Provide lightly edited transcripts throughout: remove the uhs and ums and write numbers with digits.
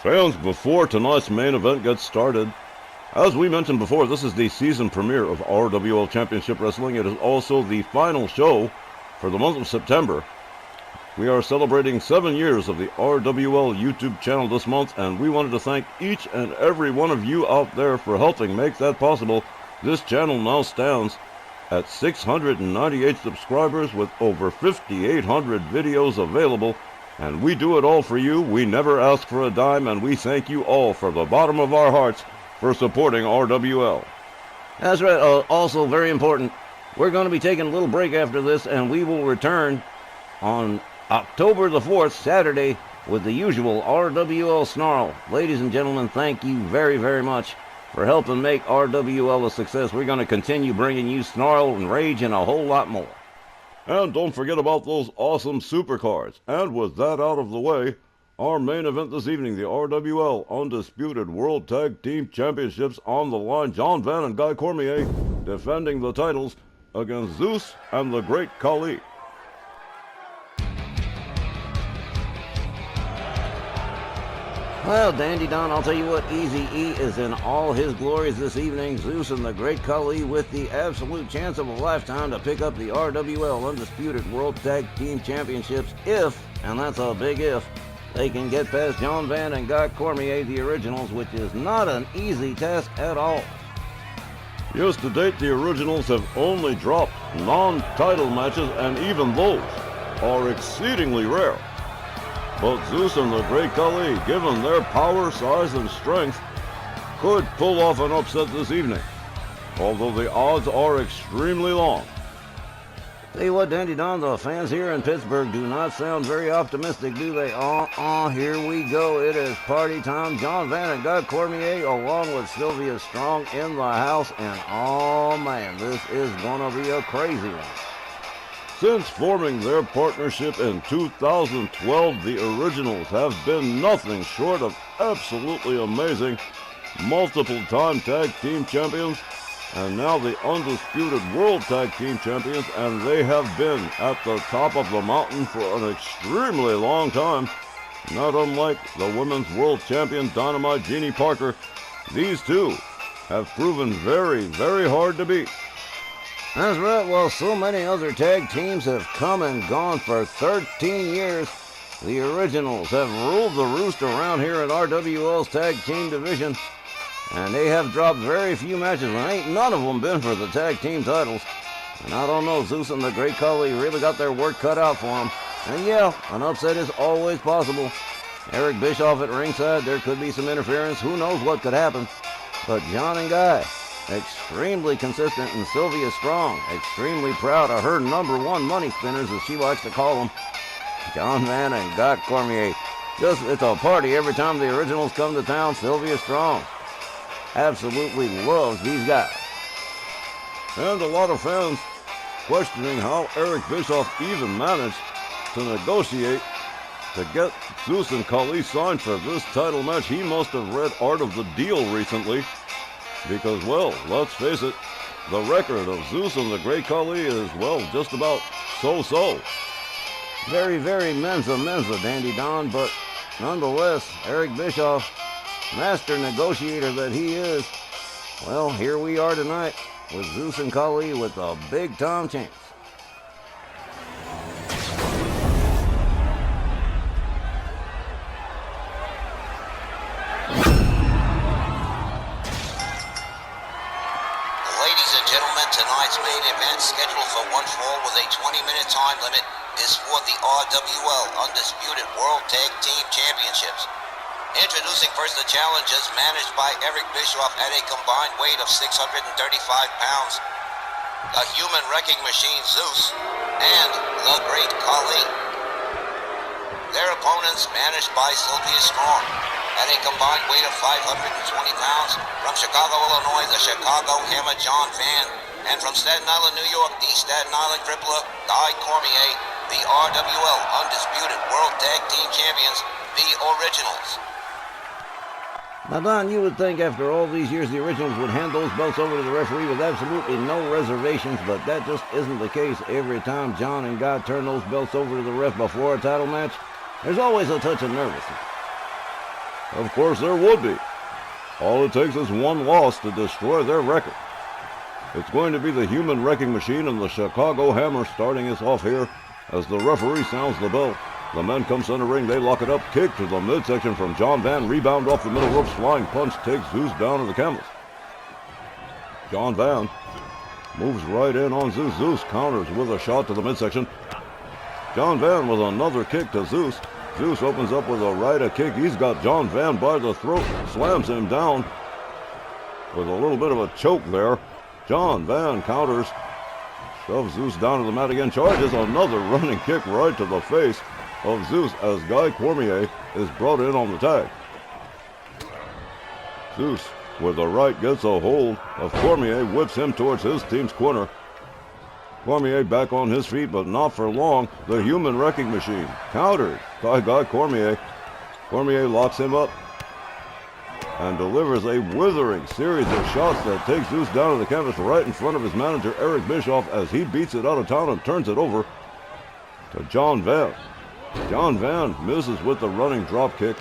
Fans, before tonight's main event gets started, as we mentioned before, this is the season premiere of RWL Championship Wrestling. It is also the final show for the month of September. We are celebrating 7 years of the RWL YouTube channel this month, and we wanted to thank each and every one of you out there for helping make that possible. This channel now stands at 698 subscribers with over 5,800 videos available. And we do it all for you. We never ask for a dime, and we thank you all from the bottom of our hearts for supporting RWL. That's right. Also very important, we're going to be taking a little break after this, and we will return on October the 4th, Saturday, with the usual RWL Snarl. Ladies and gentlemen, thank you very, very much for helping make RWL a success. We're going to continue bringing you Snarl and Rage and a whole lot more. And don't forget about those awesome supercards. And with that out of the way, our main event this evening, the RWL Undisputed World Tag Team Championships on the line. John Van and Guy Cormier defending the titles against Zeus and the Great Khali. Well, Dandy Don, I'll tell you what, Eazy-E is in all his glories this evening. Zeus and the Great Khali with the absolute chance of a lifetime to pick up the RWL Undisputed World Tag Team Championships if, and that's a big if, they can get past John Van and Guy Cormier, the originals, which is not an easy task at all. Yes, to date, the originals have only dropped non-title matches, and even those are exceedingly rare. But Zeus and the Great Khali, given their power, size, and strength, could pull off an upset this evening, although the odds are extremely long. Tell you what, Dandy Don, the fans here in Pittsburgh do not sound very optimistic, do they? Here we go. It is party time. John Van and Guy Cormier along with Sylvia Strong in the house, and oh man, this is gonna be a crazy one. Since forming their partnership in 2012, the originals have been nothing short of absolutely amazing. Multiple-time tag team champions, and now the undisputed world tag team champions, and they have been at the top of the mountain for an extremely long time. Not unlike the women's world champion Dynamite Jeannie Parker, these two have proven very, very hard to beat. That's right. Well, so many other tag teams have come and gone for 13 years. The originals have ruled the roost around here at RWL's tag team division, and they have dropped very few matches, and ain't none of them been for the tag team titles. And I don't know, Zeus and the Great Khali really got their work cut out for them. And yeah, an upset is always possible. Eric Bischoff at ringside, there could be some interference. Who knows what could happen? But John and Guy, extremely consistent, and Sylvia Strong, extremely proud of her #1 money spinners, as she likes to call them. John Van and Guy Cormier. It's a party every time the originals come to town. Sylvia Strong absolutely loves these guys. And a lot of fans questioning how Eric Bischoff even managed to negotiate to get Zeus and Khali signed for this title match. He must have read Art of the Deal recently. Because, well, let's face it, the record of Zeus and the Great Khali is, well, just about so-so. Very, very menza, Dandy Don, but nonetheless, Eric Bischoff, master negotiator that he is, well, here we are tonight with Zeus and Khali with a big-time chance. Tonight's main event, scheduled for one fall with a 20-minute time limit, is for the RWL Undisputed World Tag Team Championships. Introducing first the challengers, managed by Eric Bischoff at a combined weight of 635 pounds, the human wrecking machine Zeus, and the Great Khali. Their opponents, managed by Sylvia Strong, at a combined weight of 520 pounds, from Chicago, Illinois, the Chicago Hammer John Van, and from Staten Island, New York, the Staten Island Crippler, Guy Cormier, the RWL Undisputed World Tag Team Champions, the Originals. Now, Don, you would think after all these years the Originals would hand those belts over to the referee with absolutely no reservations, but that just isn't the case. Every time John and Guy turn those belts over to the ref before a title match, there's always a touch of nervousness. Of course there would be. All it takes is one loss to destroy their record. It's going to be the Human Wrecking Machine and the Chicago Hammer starting us off here as the referee sounds the bell. The men come center ring, they lock it up, kick to the midsection from John Van, rebound off the middle ropes, flying punch takes Zeus down to the canvas. John Van moves right in on Zeus. Zeus counters with a shot to the midsection. John Van with another kick to Zeus. Zeus opens up with a right kick. He's got John Van by the throat, slams him down with a little bit of a choke there. John Van counters, shoves Zeus down to the mat again, charges another running kick right to the face of Zeus as Guy Cormier is brought in on the tag. Zeus with the right gets a hold of Cormier, whips him towards his team's corner. Cormier back on his feet, but not for long. The Human Wrecking Machine countered by Guy Cormier. Cormier locks him up and delivers a withering series of shots that takes Zeus down to the canvas right in front of his manager, Eric Bischoff, as he beats it out of town and turns it over to John Van. John Van misses with the running drop kick.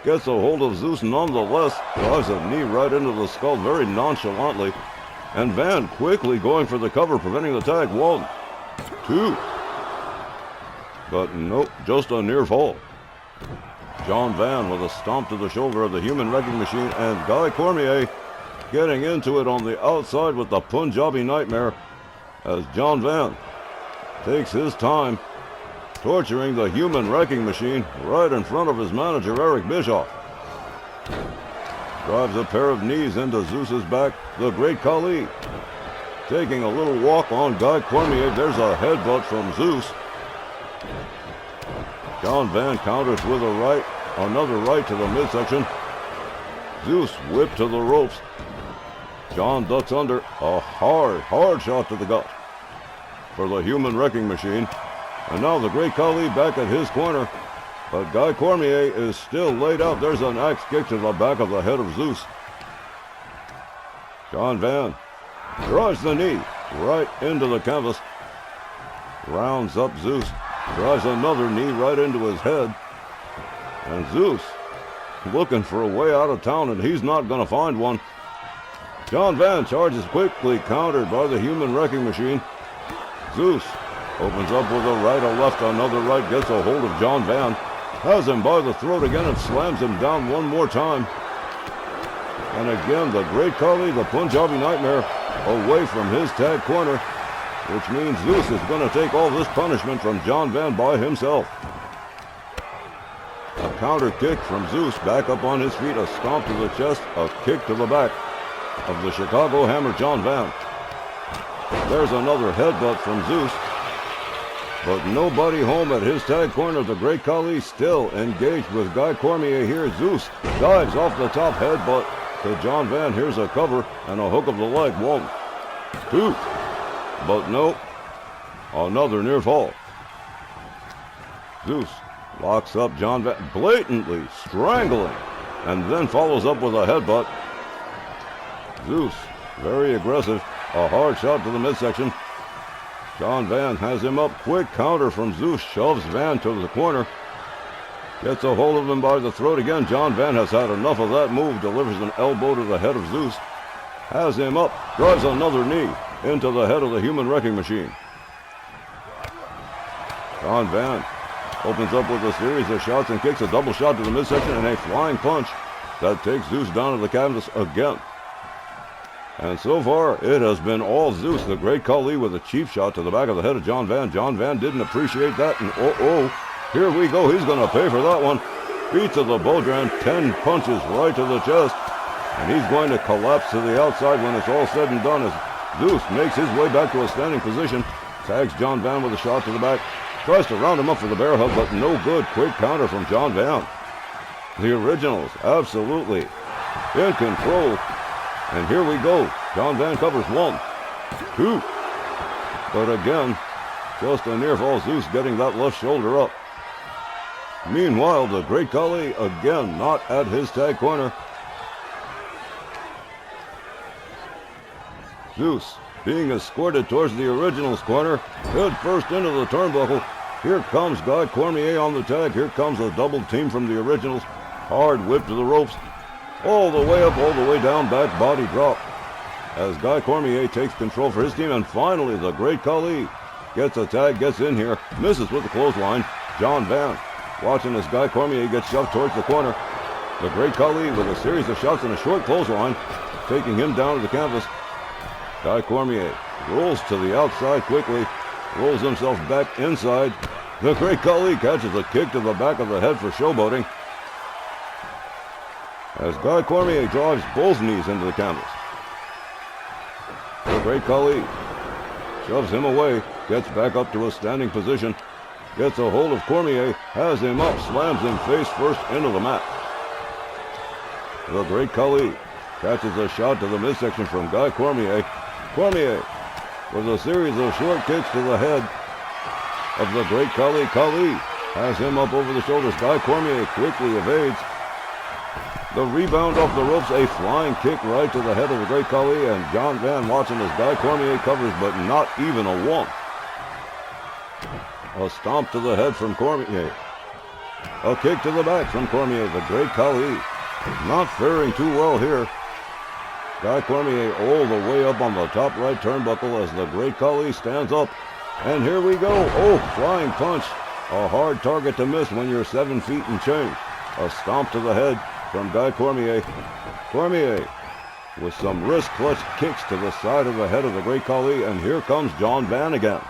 Gets a hold of Zeus nonetheless, drives a knee right into the skull very nonchalantly. And Van quickly going for the cover, preventing the tag. 1, 2. But nope, just a near fall. John Van with a stomp to the shoulder of the Human Wrecking Machine, and Guy Cormier getting into it on the outside with the Punjabi Nightmare as John Van takes his time torturing the Human Wrecking Machine right in front of his manager, Eric Bischoff. Drives a pair of knees into Zeus's back. The Great Khali taking a little walk on Guy Cormier. There's a headbutt from Zeus. John Van counters with a right. Another right to the midsection. Zeus whipped to the ropes. John ducks under. A hard shot to the gut for the Human Wrecking Machine. And now the Great Khali back at his corner. But Guy Cormier is still laid out. There's an axe kick to the back of the head of Zeus. John Van drives the knee right into the canvas. Rounds up Zeus. Drives another knee right into his head. And Zeus looking for a way out of town, and he's not going to find one. John Van charges quickly, countered by the Human Wrecking Machine. Zeus opens up with a right, a left, another right, gets a hold of John Van. Has him by the throat again and slams him down one more time. And again, the Great Khali, the Punjabi Nightmare, away from his tag corner, which means Zeus is going to take all this punishment from John Van by himself. A counter kick from Zeus, back up on his feet, a stomp to the chest, a kick to the back of the Chicago Hammer, John Van. There's another headbutt from Zeus. But nobody home at his tag corner. The Great Khali still engaged with Guy Cormier here. Zeus dives off the top, headbutt to John Van. Here's a cover and a hook of the leg. 1, 2. But no, another near fall. Zeus locks up John Van, blatantly strangling, and then follows up with a headbutt. Zeus, very aggressive. A hard shot to the midsection. John Van has him up. Quick counter from Zeus. Shoves Van to the corner. Gets a hold of him by the throat again. John Van has had enough of that move. Delivers an elbow to the head of Zeus. Has him up. Drives another knee into the head of the Human Wrecking Machine. John Van opens up with a series of shots and kicks. A double shot to the midsection and a flying punch that takes Zeus down to the canvas again. And so far, it has been all Zeus. The Great Khali with a cheap shot to the back of the head of John Van. John Van didn't appreciate that, and here we go. He's going to pay for that one. Feet to the Bodran, 10 punches right to the chest, and he's going to collapse to the outside when it's all said and done as Zeus makes his way back to a standing position. Tags John Van with a shot to the back. Tries to round him up for the bear hug, but no good. Quick counter from John Van. The Originals absolutely in control. And here we go. John Van covers 1, 2. But again, just a near fall. Zeus getting that left shoulder up. Meanwhile, the Great Khali again not at his tag corner. Zeus being escorted towards the Originals corner. Head first into the turnbuckle. Here comes Guy Cormier on the tag. Here comes a double team from the Originals. Hard whip to the ropes. All the way up, all the way down, back body drop. As Guy Cormier takes control for his team, and finally the Great Khali gets a tag, gets in here, misses with the clothesline. John Van watching as Guy Cormier gets shoved towards the corner. The Great Khali with a series of shots and a short clothesline, taking him down to the canvas. Guy Cormier rolls to the outside quickly, rolls himself back inside. The Great Khali catches a kick to the back of the head for showboating, as Guy Cormier drives both knees into the canvas. The Great Khali shoves him away, gets back up to a standing position, gets a hold of Cormier, has him up, slams him face first into the mat. The Great Khali catches a shot to the midsection from Guy Cormier. Cormier with a series of short kicks to the head of the Great Khali. Khali has him up over the shoulders. Guy Cormier quickly evades. The rebound off the ropes, a flying kick right to the head of the Great Khali, and John Van watching as Guy Cormier covers, but not even a one. A stomp to the head from Cormier. A kick to the back from Cormier. The Great Khali not faring too well here. Guy Cormier all the way up on the top right turnbuckle as the Great Khali stands up. And here we go. Oh, flying punch. A hard target to miss when you're 7 feet and change. A stomp to the head from Guy Cormier. Cormier with some wrist clutch kicks to the side of the head of the Great Khali, and here comes John Van again.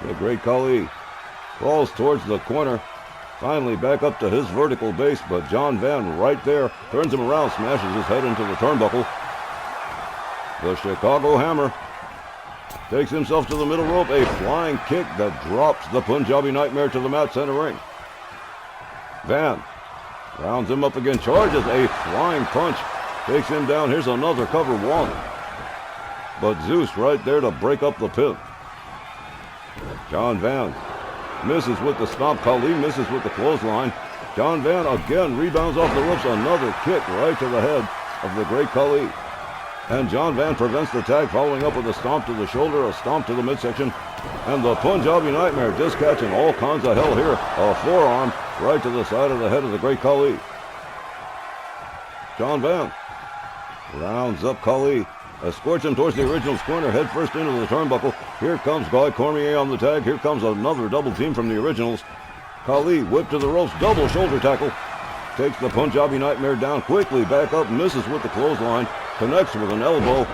The Great Khali crawls towards the corner, finally back up to his vertical base, but John Van right there turns him around, smashes his head into the turnbuckle. The Chicago Hammer takes himself to the middle rope, a flying kick that drops the Punjabi Nightmare to the mat center ring. Van rounds him up again, charges a flying punch, takes him down. Here's another cover one, but Zeus right there to break up the pin. John Van misses with the stomp. Khali misses with the clothesline. John Van again rebounds off the ropes, another kick right to the head of the Great Khali. And John Van prevents the tag, following up with a stomp to the shoulder, a stomp to the midsection, and the Punjabi Nightmare just catching all kinds of hell here. A forearm right to the side of the head of the Great Khali. John Van rounds up Khali, escorts him towards the Originals corner, head first into the turnbuckle. Here comes Guy Cormier on the tag. Here comes another double team from the Originals. Khali whipped to the ropes, double shoulder tackle. Takes the Punjabi Nightmare down, quickly back up, misses with the clothesline, connects with an elbow,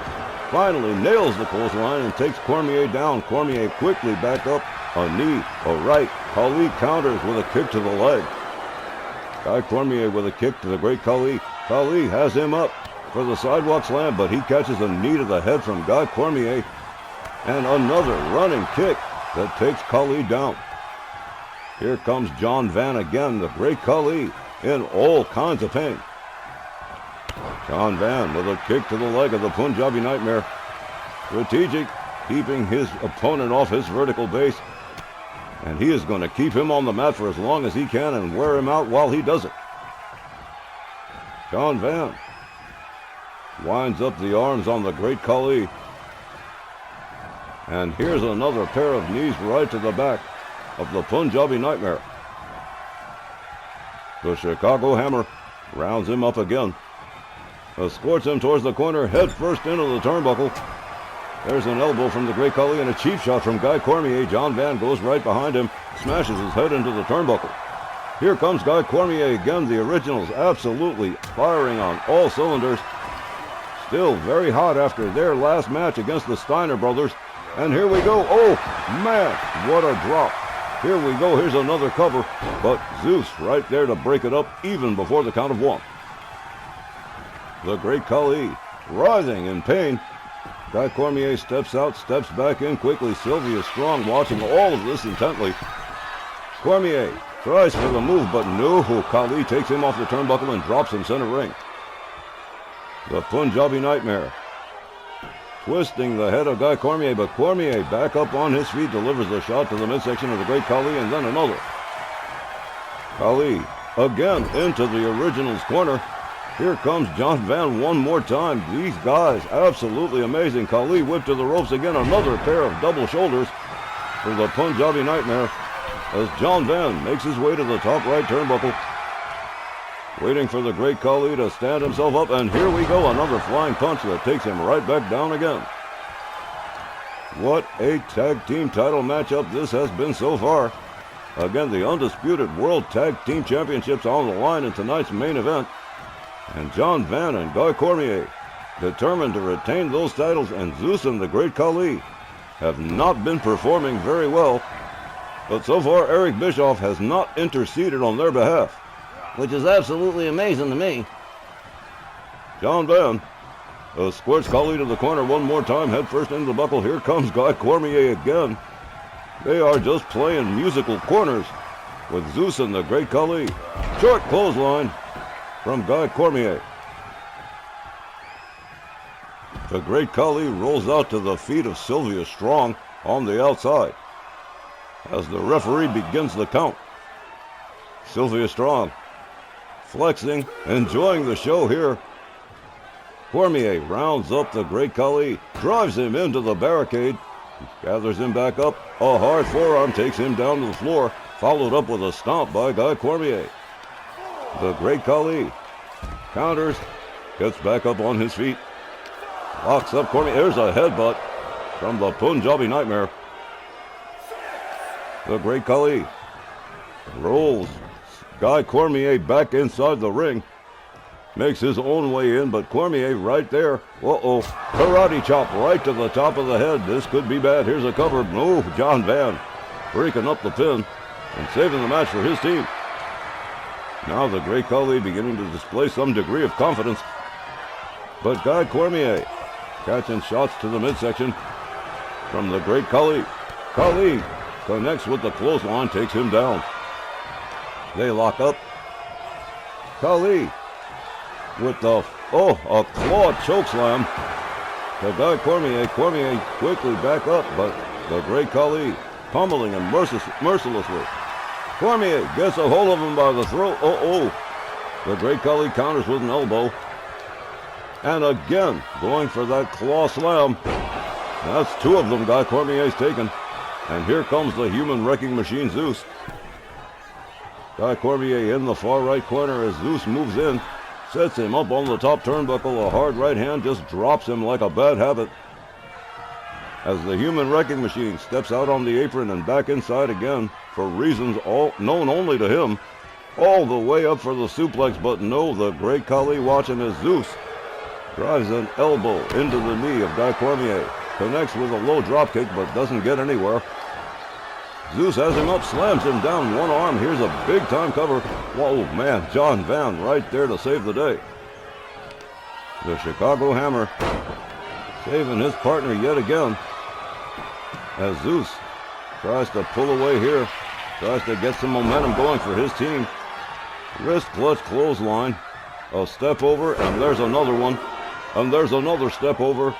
finally nails the clothesline and takes Cormier down. Cormier quickly back up, a knee, a right. Khali counters with a kick to the leg. Guy Cormier with a kick to the Great Khali. Khali has him up for the sidewalk slam, but he catches a knee to the head from Guy Cormier, and another running kick that takes Khali down. Here comes John Van again, the Great Khali in all kinds of pain. John Van with a kick to the leg of the Punjabi Nightmare. Strategic, keeping his opponent off his vertical base, and he is going to keep him on the mat for as long as he can and wear him out while he does it. John Van winds up the arms on the Great Khali. And here's another pair of knees right to the back of the Punjabi Nightmare. The Chicago Hammer rounds him up again, escorts him towards the corner, head first into the turnbuckle. There's an elbow from the Great Khali and a cheap shot from Guy Cormier. John Van goes right behind him, smashes his head into the turnbuckle. Here comes Guy Cormier again. The Originals absolutely firing on all cylinders. Still very hot after their last match against the Steiner brothers. And here we go. Oh, man, what a drop. Here we go. Here's another cover, but Zeus right there to break it up even before the count of one. The Great Khali writhing in pain. Guy Cormier steps out, steps back in quickly. Sylvia Strong watching all of this intently. Cormier tries for the move, but no. Khali takes him off the turnbuckle and drops him center ring. The Punjabi Nightmare twisting the head of Guy Cormier, but Cormier back up on his feet, delivers a shot to the midsection of the Great Khali, and then another. Khali again into the Originals corner. Here comes John Van one more time. These guys absolutely amazing. Khali whipped to the ropes again, another pair of double shoulders for the Punjabi Nightmare as John Van makes his way to the top right turnbuckle. waiting for the Great Khali to stand himself up, and here we go, another flying punch that takes him right back down again. What a tag team title matchup this has been so far. Again, the undisputed World Tag Team Championships on the line in tonight's main event. And John Van and Guy Cormier, determined to retain those titles, and Zeus and the Great Khali have not been performing very well. But so far, Eric Bischoff has not interceded on their behalf, which is absolutely amazing to me. John Van squirts Khali to the corner one more time, head first into the buckle. Here comes Guy Cormier again. They are just playing musical corners with Zeus and the Great Khali. Short clothesline from Guy Cormier. The Great Khali rolls out to the feet of Sylvia Strong on the outside as the referee begins the count. Sylvia Strong flexing, enjoying the show here. Cormier rounds up the Great Khali, drives him into the barricade, gathers him back up. A hard forearm takes him down to the floor, followed up with a stomp by Guy Cormier. The Great Khali counters, gets back up on his feet, locks up Cormier. There's a headbutt from the Punjabi Nightmare. The Great Khali rolls Guy Cormier back inside the ring, makes his own way in, but Cormier right there. Uh-oh, karate chop right to the top of the head. This could be bad. Here's a cover. No, John Van breaking up the pin and saving the match for his team. Now the Great Khali beginning to display some degree of confidence, but Guy Cormier catching shots to the midsection from the Great Khali. Khali connects with the clothesline, takes him down. They lock up. Khali with the, a claw choke slam to Guy Cormier. Cormier quickly back up, but the Great Khali pummeling him mercilessly. Cormier gets a hold of him by the throat. The Great Khali counters with an elbow. And again, going for that claw slam. That's two of them Guy Cormier's taken. And here comes the human wrecking machine, Zeus. Guy Cormier in the far right corner as Zeus moves in. Sets him up on the top turnbuckle. A hard right hand just drops him like a bad habit. As the human wrecking machine steps out on the apron and back inside again for reasons all known only to him. All the way up for the suplex, but no, the Great Khali watching as Zeus drives an elbow into the knee of Guy Cormier. Connects with a low dropkick, but doesn't get anywhere. Zeus has him up, slams him down one arm. Here's a big time cover. Whoa, man, John Van right there to save the day. The Chicago Hammer saving his partner yet again as Zeus tries to pull away here. Tries to get some momentum going for his team. Wrist clutch clothesline. A step over, and there's another one. And there's another step over.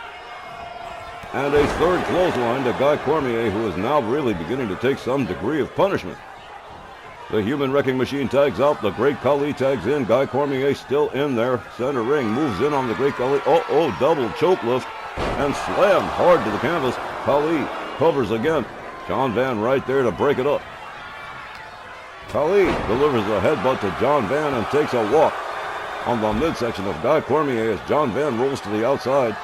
And a third clothesline to Guy Cormier, who is now really beginning to take some degree of punishment. The human wrecking machine tags out. The Great Khali tags in. Guy Cormier still in there. Center ring moves in on the Great Khali. Double choke lift and slam hard to the canvas. Khali covers again. John Van right there to break it up. Khali delivers a headbutt to John Van and takes a walk on the midsection of Guy Cormier as John Van rolls to the outside.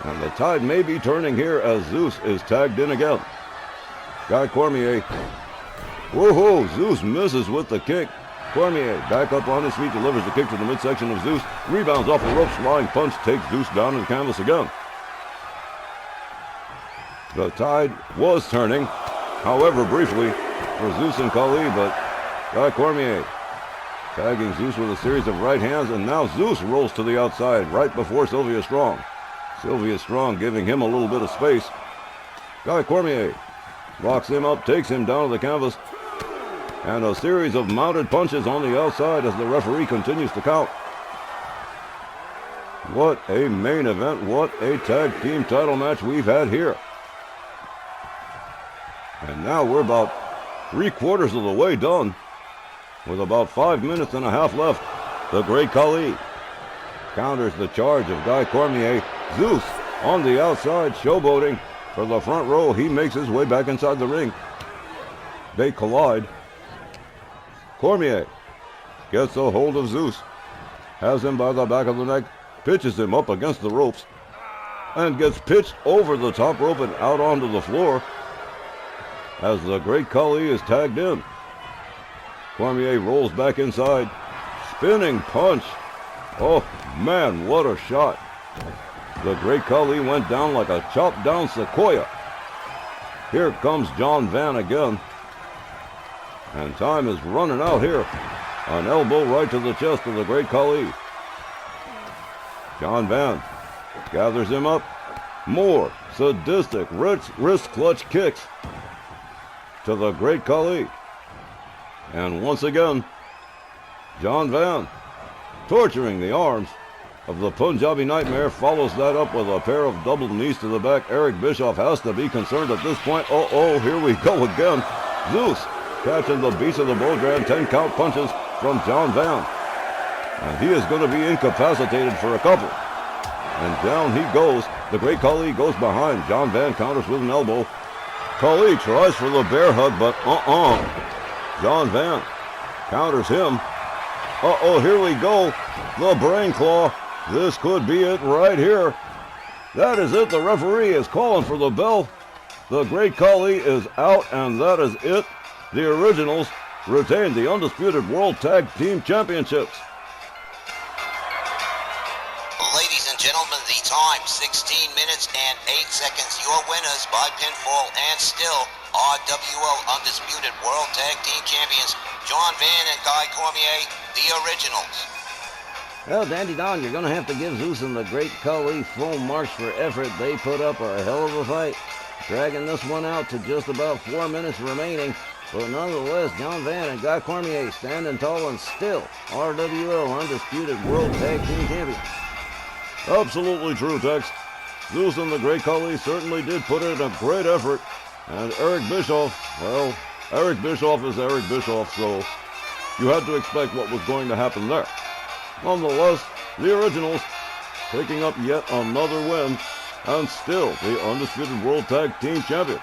And the tide may be turning here as Zeus is tagged in again. Guy Cormier. Woohoo! Zeus misses with the kick. Cormier back up on his feet, delivers the kick to the midsection of Zeus. Rebounds off the ropes, flying punch takes Zeus down to the canvas again. The tide was turning, however briefly, for Zeus and Khali, but Guy Cormier tagging Zeus with a series of right hands, and now Zeus rolls to the outside right before Sylvia Strong. Sylvia Strong giving him a little bit of space. Guy Cormier locks him up, takes him down to the canvas, and a series of mounted punches on the outside as the referee continues to count. What a main event, what a tag team title match we've had here. And now we're about 3/4 of the way done, with about 5 minutes and a half left. The Great Khali counters the charge of Guy Cormier. Zeus on the outside, showboating for the front row. He makes his way back inside the ring. They collide. Cormier gets a hold of Zeus, has him by the back of the neck, pitches him up against the ropes, and gets pitched over the top rope and out onto the floor as the Great Khali is tagged in. Cormier rolls back inside. Spinning punch. Oh, man, what a shot. The Great Khali went down like a chopped down sequoia. Here comes John Van again. And time is running out here. An elbow right to the chest of the Great Khali. John Van gathers him up. More sadistic wrist clutch kicks to the Great Khali. And once again, John Van, torturing the arms of the Punjabi Nightmare, follows that up with a pair of double knees to the back. Eric Bischoff has to be concerned at this point. Oh, here we go again. Zeus catching the beast of the Bodran, 10 count punches from John Van. And he is going to be incapacitated for a couple. And down he goes. The Great Khali goes behind. John Van counters with an elbow. Khali tries for the bear hug, but John Van counters him. Here we go. The brain claw. This could be it right here. That is it. The referee is calling for the bell. The Great Khali is out, and that is it. The Originals retain the undisputed World Tag Team Championships. Ladies and gentlemen, the time, 16 minutes and 8 seconds. Your winners by pinfall and still RWL Undisputed World Tag Team Champions, John Van and Guy Cormier, the Originals. Well, Dandy Don, you're going to have to give Zeus and the Great Khali full marks for effort. They put up a hell of a fight, dragging this one out to just about 4 minutes remaining. But nonetheless, John Van and Guy Cormier standing tall and still RWL Undisputed World Tag Team Champions. Absolutely true, Tex. Zeus and the Great Khali certainly did put in a great effort. And Eric Bischoff, well, Eric Bischoff is Eric Bischoff, so you had to expect what was going to happen there. Nonetheless, the Originals picking up yet another win and still the undisputed World Tag Team Champions.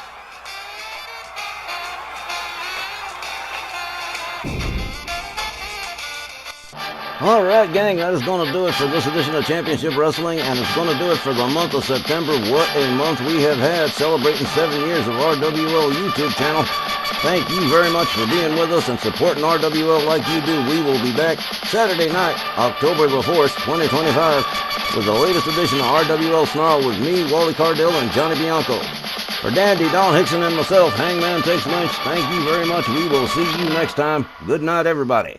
All right, gang, that is going to do it for this edition of Championship Wrestling, and it's going to do it for the month of September. What a month we have had, celebrating 7 years of RWL YouTube channel. Thank you very much for being with us and supporting RWL like you do. We will be back Saturday night, October the 4th, 2025, with the latest edition of RWL Snarl with me, Wally Cardell, and Johnny Bianco. For Dandy, Don Hickson, and myself, Hangman Takes Lunch, thank you very much. We will see you next time. Good night, everybody.